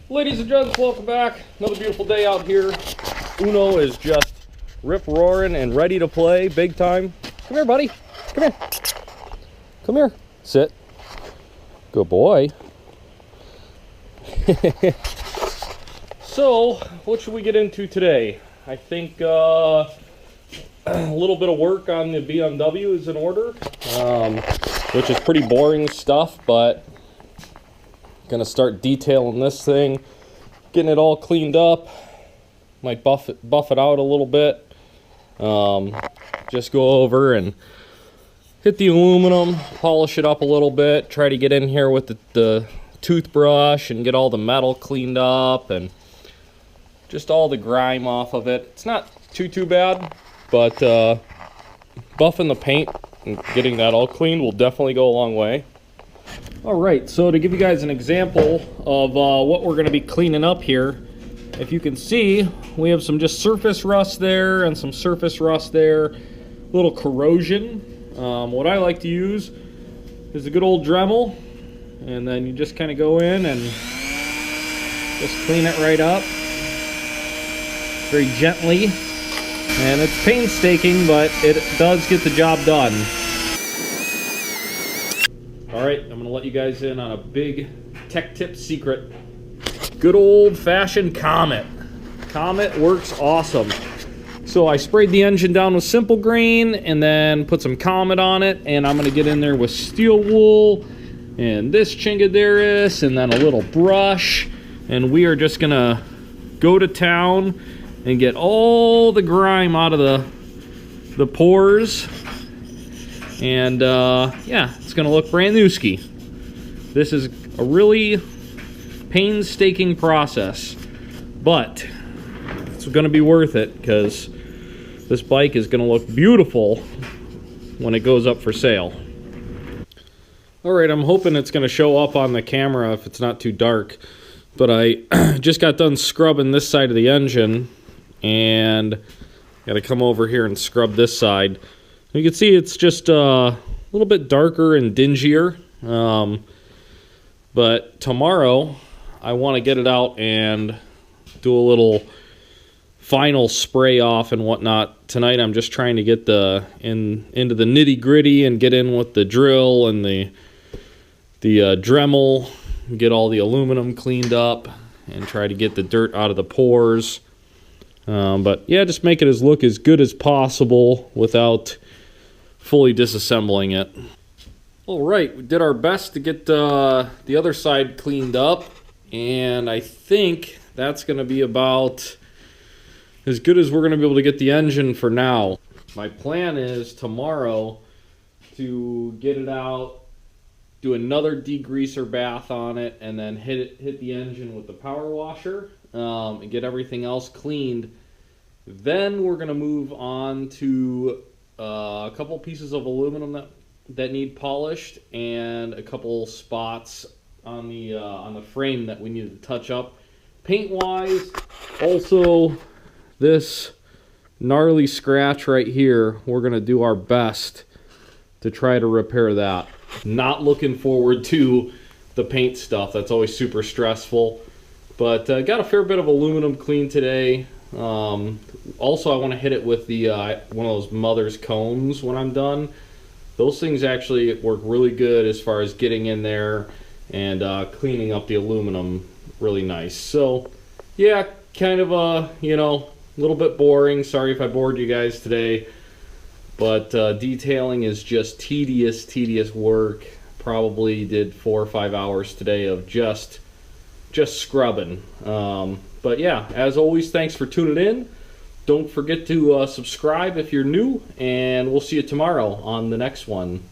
Ladies and gents, welcome back. Another beautiful day out here. Uno is just rip-roaring and ready to play big time. Come here, buddy. Come here. Come here. Sit. Good boy. So, what should we get into today? I think a little bit of work on the BMW is in order, which is pretty boring stuff, but gonna start detailing this thing, getting it all cleaned up. Might buff it out a little bit. Just go over and hit the aluminum, polish it up a little bit, try to get in here with the toothbrush and get all the metal cleaned up and just all the grime off of it. It's not too bad, but buffing the paint and getting that all cleaned will definitely go a long way. Alright, so to give you guys an example of what we're going to be cleaning up here, if you can see, we have some just surface rust there and some surface rust there, a little corrosion. What I like to use is a good old Dremel, and then you just kind of go in and just clean it right up very gently, and it's painstaking, but it does get the job done. Alright, I'm going to let you guys in on a big tech tip secret. Good old-fashioned Comet. Comet works awesome. So I sprayed the engine down with Simple Green and then put some Comet on it, and I'm going to get in there with steel wool and this Chingaderis and then a little brush, and we are just going to go to town and get all the grime out of the pores. And yeah, it's gonna look brand new ski. This is a really painstaking process, but it's gonna be worth it because this bike is gonna look beautiful when it goes up for sale. Alright, I'm hoping it's gonna show up on the camera if it's not too dark, but I just got done scrubbing this side of the engine and gotta come over here and scrub this side. You can see it's just a little bit darker and dingier, but tomorrow I want to get it out and do a little final spray off and whatnot. Tonight I'm just trying to get into the nitty gritty and get in with the drill and the Dremel, get all the aluminum cleaned up and try to get the dirt out of the pores. But yeah, just make it look as good as possible without fully disassembling it. Alright, we did our best to get the other side cleaned up, and I think that's going to be about as good as we're going to be able to get the engine for now. My plan is tomorrow to get it out, do another degreaser bath on it, and then hit the engine with the power washer and get everything else cleaned. Then we're going to move on to a couple pieces of aluminum that need polished and a couple spots on the frame that we need to touch up paint wise. Also, this gnarly scratch right here, we're going to do our best to try to repair that. Not looking forward to the paint stuff. That's always super stressful, but got a fair bit of aluminum clean today. Also, I want to hit it with the one of those mother's combs when I'm done. Those things actually work really good as far as getting in there and cleaning up the aluminum really nice. So yeah, kind of a little bit boring. Sorry if I bored you guys today, but detailing is just tedious work. Probably did 4 or 5 hours today of just scrubbing. But yeah, as always, thanks for tuning in. Don't forget to subscribe if you're new, and we'll see you tomorrow on the next one.